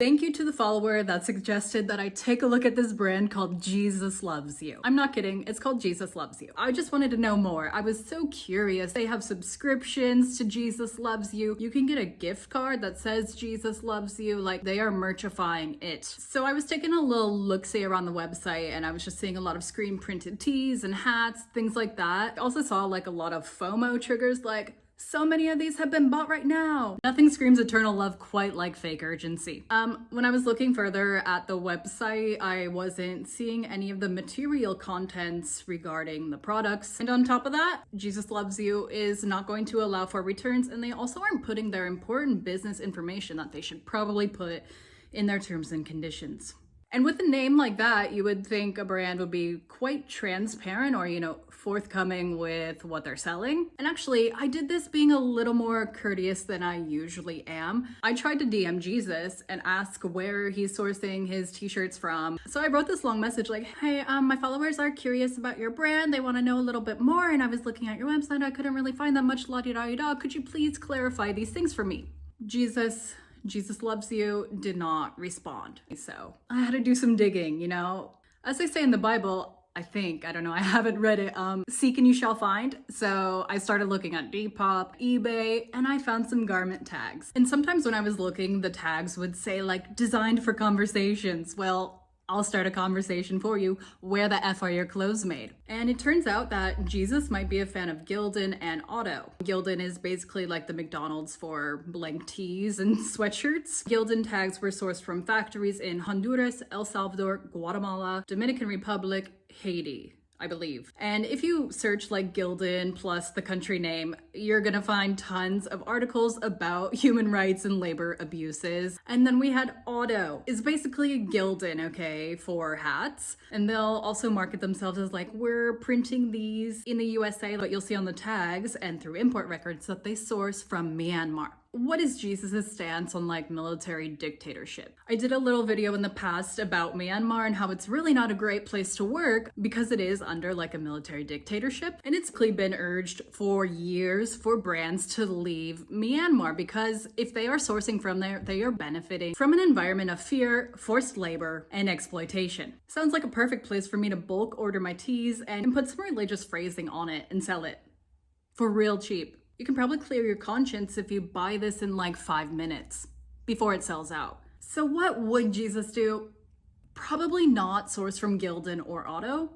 Thank you to the follower that suggested that I take a look at this brand called Jesus Loves You. I'm not kidding, it's called Jesus Loves You. I just wanted to know more. I was so curious. They have subscriptions to Jesus Loves You. You can get a gift card that says Jesus Loves You. Like, they are merchifying it. So I was taking a little look-see around the website and I was just seeing a lot of screen printed tees and hats, things like that. I also saw like a lot of FOMO triggers, like, so many of these have been bought right now. Nothing screams eternal love quite like fake urgency. When I was looking further at the website, I wasn't seeing any of the material contents regarding the products. And on top of that, Jesus Loves You is not going to allow for returns, and they also aren't putting their important business information that they should probably put in their terms and conditions. And with a name like that, you would think a brand would be quite transparent or, forthcoming with what they're selling. And actually, I did this being a little more courteous than I usually am. I tried to DM Jesus and ask where he's sourcing his t-shirts from. So I wrote this long message like, hey, my followers are curious about your brand. They want to know a little bit more. And I was looking at your website. I couldn't really find that much la-di-da-di-da. Could you please clarify these things for me? Jesus Loves You did not respond. So I had to do some digging, As they say in the Bible, I don't know, I haven't read it, seek and you shall find. So I started looking at Depop, eBay, and I found some garment tags. And sometimes when I was looking, the tags would say like designed for conversations. Well, I'll start a conversation for you. Where the F are your clothes made? And it turns out that Jesus might be a fan of Gildan and Otto. Gildan is basically like the McDonald's for blank tees and sweatshirts. Gildan tags were sourced from factories in Honduras, El Salvador, Guatemala, Dominican Republic, Haiti, I believe. And if you search like Gildan plus the country name, you're gonna find tons of articles about human rights and labor abuses. And then we had Otto. It's basically Gildan, okay, for hats. And they'll also market themselves as like, we're printing these in the USA, but you'll see on the tags and through import records that they source from Myanmar. What is Jesus' stance on like military dictatorship? I did a little video in the past about Myanmar and how it's really not a great place to work because it is under like a military dictatorship. And it's clearly been urged for years for brands to leave Myanmar because if they are sourcing from there, they are benefiting from an environment of fear, forced labor, and exploitation. Sounds like a perfect place for me to bulk order my teas and put some religious phrasing on it and sell it for real cheap. You can probably clear your conscience if you buy this in like 5 minutes before it sells out. So what would Jesus do? Probably not source from Gildan or Otto.